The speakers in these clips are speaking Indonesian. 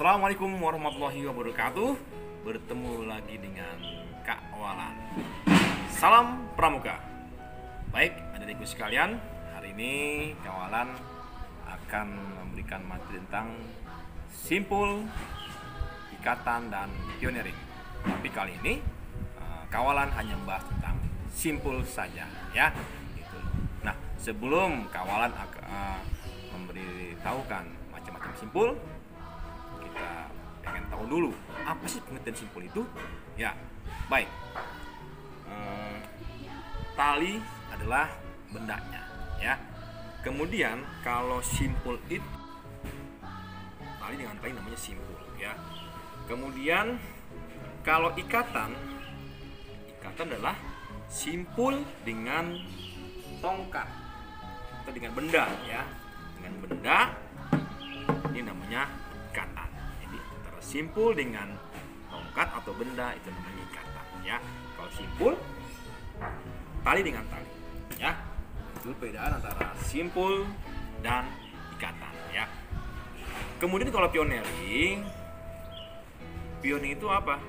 Assalamualaikum warahmatullahi wabarakatuh. Bertemu lagi dengan Kak Walan. Salam Pramuka. Baik, adik-adikku sekalian, hari ini Kak Walan akan memberikan materi tentang simpul, ikatan, dan pioneering. Tapi kali ini Kak Walan hanya membahas tentang simpul saja, ya. Gitu. Nah, sebelum Kak Walan memberitahukan macam-macam simpul, kita pengen tahu dulu apa sih pengertian simpul itu. Ya, baik. Tali adalah bendanya, ya. Kemudian kalau simpul itu, tali dengan tali namanya simpul, ya. Kemudian kalau ikatan adalah simpul dengan tongkat atau dengan benda, ya. Dengan benda ini namanya ikatan. Jadi antara simpul dengan tongkat atau benda itu namanya ikatan, ya. Kalau simpul, tali dengan tali, ya. Itu perbedaan antara simpul dan ikatan, ya. Kemudian kalau pioneering itu apa?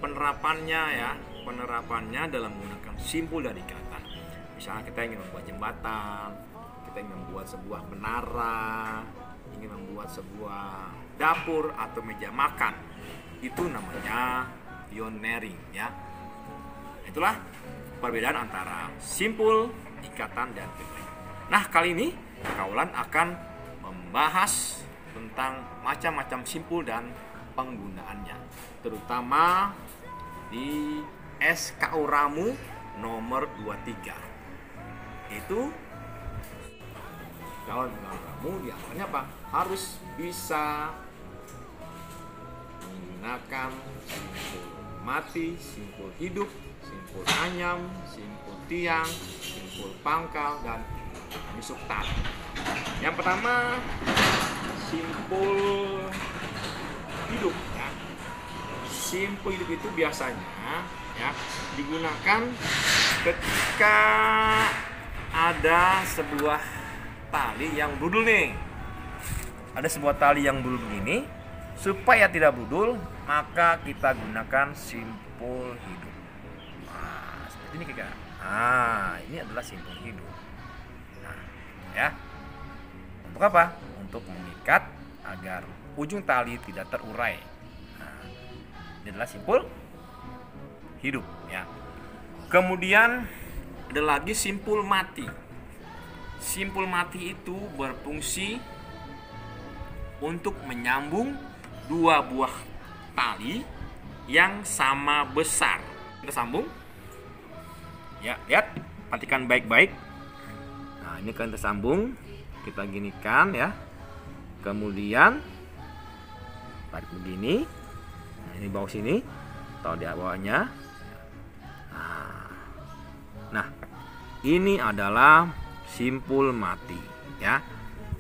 Penerapannya dalam menggunakan simpul dan ikatan. Misalnya kita ingin membuat jembatan, kita ingin membuat sebuah menara, ingin membuat sebuah dapur atau meja makan, itu namanya pioneering, ya. Itulah perbedaan antara simpul, ikatan, dan pioneering. Nah, kali ini Kak Walan akan membahas tentang macam-macam simpul dan penggunaannya, terutama di SKU Ramu nomor 23. Itu kalau kamu diantaranya apa? Harus bisa menggunakan simpul mati, simpul hidup, simpul anyam, simpul tiang, simpul pangkal, dan penyusup tali. Yang pertama, simpul hidup, ya. Simpul hidup itu biasanya, ya, digunakan ketika ada sebuah tali yang brudul nih. Ada sebuah tali yang brudul begini. Supaya tidak brudul, maka kita gunakan simpul hidup. Nah, seperti ini kira. Nah, ini adalah simpul hidup. Nah, ya. Untuk apa? Untuk mengikat agar ujung tali tidak terurai. Nah, ini adalah simpul hidup, ya. Kemudian ada lagi simpul mati. Simpul mati itu berfungsi untuk menyambung dua buah tali yang sama besar. Kita sambung. Ya, lihat, perhatikan baik-baik. Nah, ini kan tersambung. Kita ginikan, ya. Kemudian tarik begini. Nah, ini bawah sini, atau di bawahnya. Nah, ini adalah simpul mati, ya.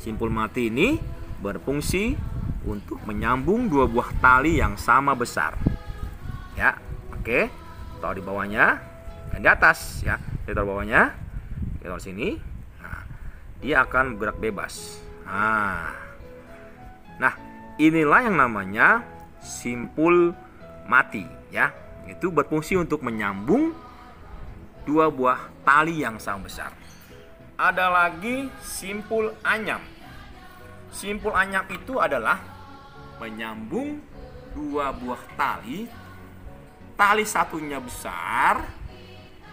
Simpul mati ini berfungsi untuk menyambung dua buah tali yang sama besar, ya. Oke, taruh di bawahnya dan di atas, ya. Kita taruh bawahnya, kita taruh sini. Nah, dia akan bergerak bebas. Nah, inilah yang namanya simpul mati, ya. Itu berfungsi untuk menyambung dua buah tali yang sama besar. Ada lagi simpul anyam. Simpul anyam itu adalah menyambung dua buah tali. Tali satunya besar,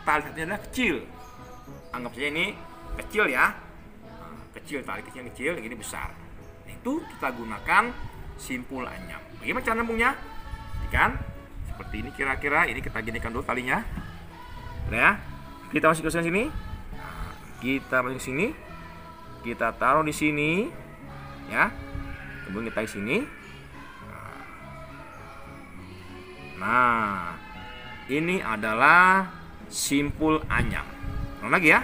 tali satunya adalah kecil. Anggap saja ini kecil, ya. Kecil, tali kecil, ini besar. Itu kita gunakan simpul anyam. Bagaimana cara nyambungnya? Kan seperti ini kira-kira. Ini kita ginikan dulu talinya. Nah, ya. Kita masuk ke sini. Nah, kita masuk ke sini. Kita taruh di sini, ya. Kemudian kita di sini. Nah, ini adalah simpul anyam. Ulang lagi, ya.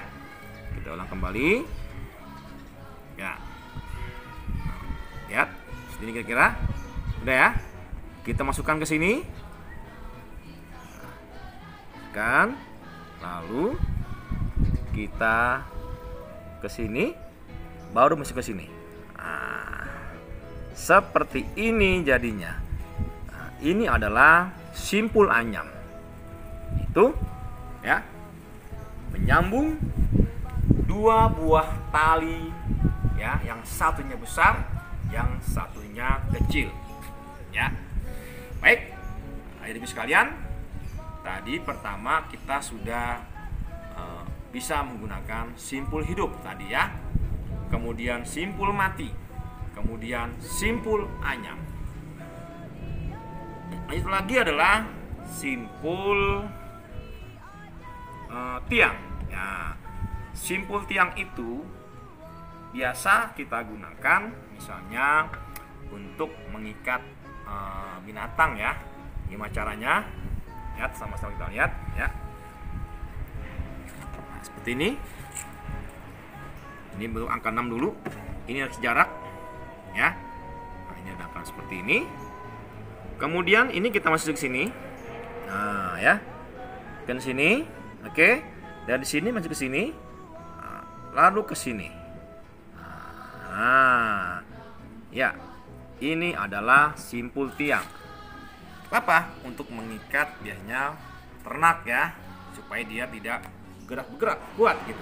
Kita ulang kembali. Ya. Lihat, sini kira-kira. Udah, ya. Kita masukkan ke sini. Kan, lalu kita ke sini, baru masuk ke sini. Nah, seperti ini jadinya. Nah, ini adalah simpul anyam. Itu ya, menyambung dua buah tali ya, yang satunya besar, yang satunya kecil ya. Baik, adik-adik sekalian, tadi pertama kita sudah bisa menggunakan simpul hidup tadi ya, kemudian simpul mati, kemudian simpul anyam. Itu lagi adalah simpul tiang ya. Simpul tiang itu biasa kita gunakan misalnya untuk mengikat binatang ya. Gimana caranya? Lihat, sama-sama kita lihat ya. Nah, seperti ini. Ini bentuk angka 6 dulu. Ini harus jarak ya. Nah, ini ada angka seperti ini. Kemudian ini kita masuk ke sini. Nah, ya. Ke sini. Oke. Dari sini masuk ke sini. Nah, lalu ke sini. Nah, ya. Ini adalah simpul tiang. Apa? Untuk mengikat biasanya ternak ya, supaya dia tidak gerak-gerak, kuat gitu.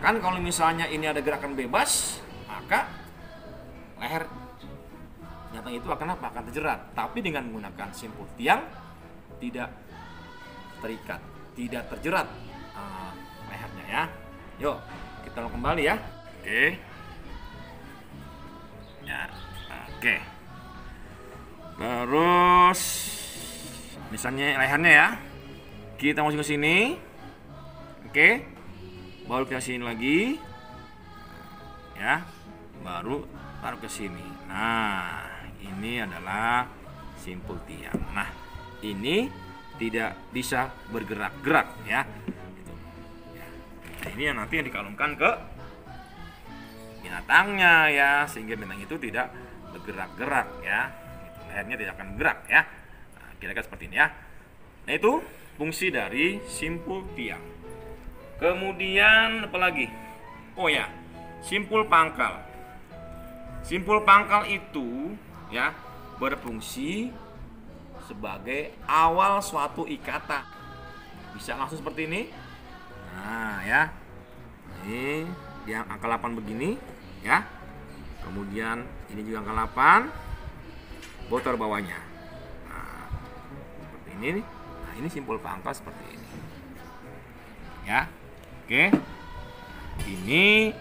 Kan kalau misalnya ini ada gerakan bebas, maka leher binatang itu akan apa? Akan terjerat. Tapi dengan menggunakan simpul tiang tidak terikat, tidak terjerat lehernya ya. Yuk, kita lakukan kembali ya. Oke. Ya, oke. Terus misalnya lehernya ya, kita masuk ke sini, oke, baru ke sini lagi, ya, baru taruh ke sini. Nah, ini adalah simpul tiang. Nah, ini tidak bisa bergerak-gerak ya. Nah, ini yang nanti yang dikalungkan ke binatangnya ya, sehingga binatang itu tidak bergerak-gerak ya. Lehernya tidak akan bergerak ya. Nah, kira-kira seperti ini ya. Nah, itu fungsi dari simpul tiang. Kemudian apa lagi? Oh ya, simpul pangkal. Simpul pangkal itu ya berfungsi sebagai awal suatu ikatan. Bisa langsung seperti ini. Nah, ya. Ini yang angka 8 begini ya. Kemudian ini juga angka 8. Botor bawahnya. Nah, seperti ini nih. Nah, ini simpul pangkal seperti ini. Ya. Oke. Ini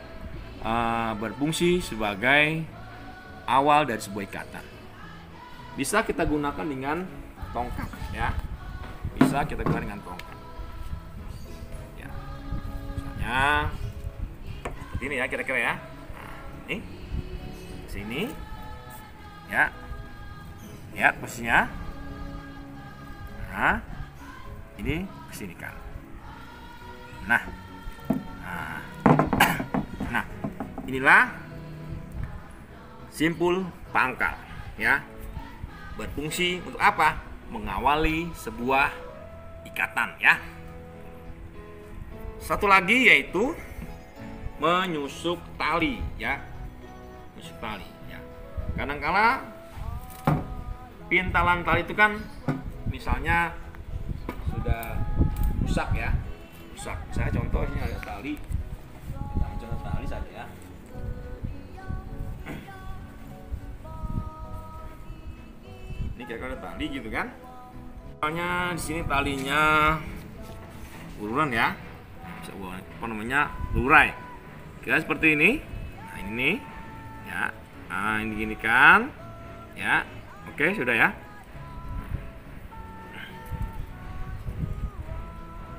berfungsi sebagai awal dari sebuah ikatan. Bisa kita gunakan dengan tongkat ya. Bisa kita gunakan dengan tongkat. Ya. Misalnya seperti ini ya kira-kira ya. Nah, ini sini. Ya. Lihat posisinya. Nah, ini kesini kan. Nah, nah, inilah simpul pangkal, ya. Berfungsi untuk apa? Mengawali sebuah ikatan, ya. Satu lagi yaitu menyusuk tali, ya. Menyusuk tali, ya. Kadang-kala pintalan tali itu kan misalnya sudah rusak ya, rusak. Saya contoh ini ada tali, kita contoh tali saja ya. Ini kira-kira ada tali gitu kan. Misalnya di sini talinya uluran ya, apa namanya, lurai. Kira seperti ini. Nah ini ya, nah ini gini kan, ya. Oke, sudah ya.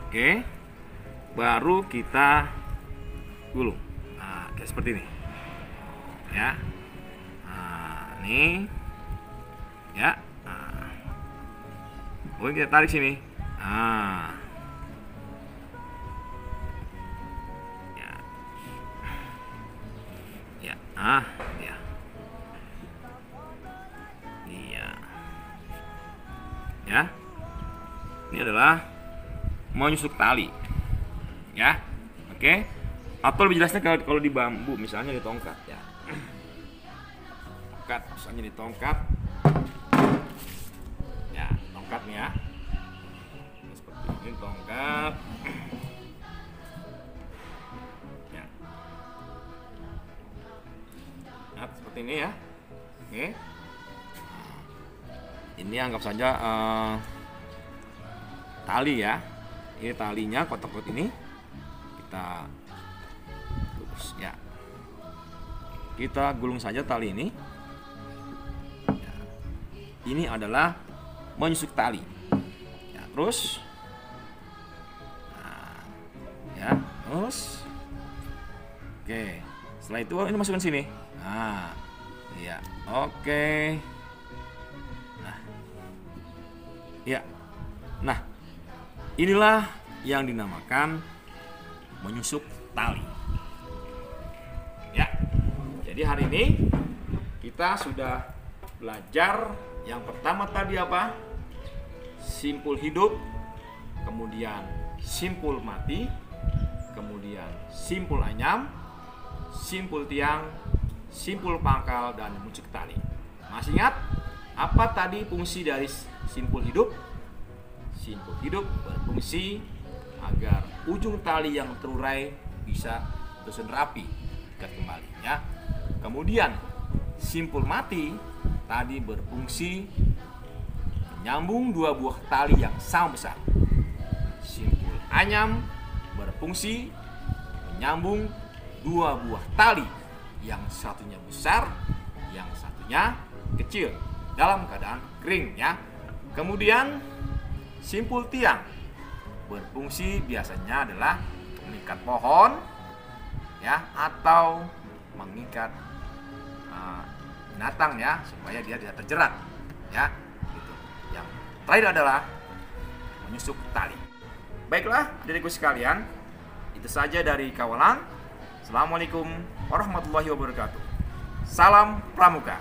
Oke. Baru kita gulung. Nah, kayak seperti ini. Ya. Nah, ini. Ya. Nah. Oke, kita tarik sini. Nah. Ya. Ya. Ah, ya. Ya, ini adalah menyusuk tali, ya, oke. Atau lebih jelasnya kalau di bambu, misalnya di tongkat, ya. tongkat, misalnya di tongkat. Ya, tongkatnya ya. Seperti ini tongkat. Ya. Nah, seperti ini ya. Oke. Ini anggap saja tali ya. Ini talinya, kotak-kotak ini kita terus ya. Kita gulung saja tali ini. Ya. Ini adalah menyusuk tali. Ya, terus, nah, ya, terus, oke. Setelah itu ini masukkan sini. Nah, ya, oke. Nah, ya, nah, inilah yang dinamakan menyusuk tali. Ya, jadi hari ini kita sudah belajar yang pertama tadi apa? Simpul hidup, kemudian simpul mati, kemudian simpul anyam, simpul tiang, simpul pangkal, dan menyusuk tali. Masih ingat apa tadi fungsi dari simpul hidup? Simpul hidup berfungsi agar ujung tali yang terurai bisa tersusun rapi, ikat kembali ya. Kemudian simpul mati tadi berfungsi menyambung dua buah tali yang sama besar. Simpul anyam berfungsi menyambung dua buah tali yang satunya besar, yang satunya kecil dalam keadaan kering ya. Kemudian simpul tiang berfungsi biasanya adalah mengikat pohon ya, atau mengikat binatang ya, supaya dia tidak terjerat ya gitu. Yang terakhir adalah menyusuk tali. Baiklah diriku sekalian, itu saja dari Kawalan. Assalamualaikum warahmatullahi wabarakatuh. Salam Pramuka.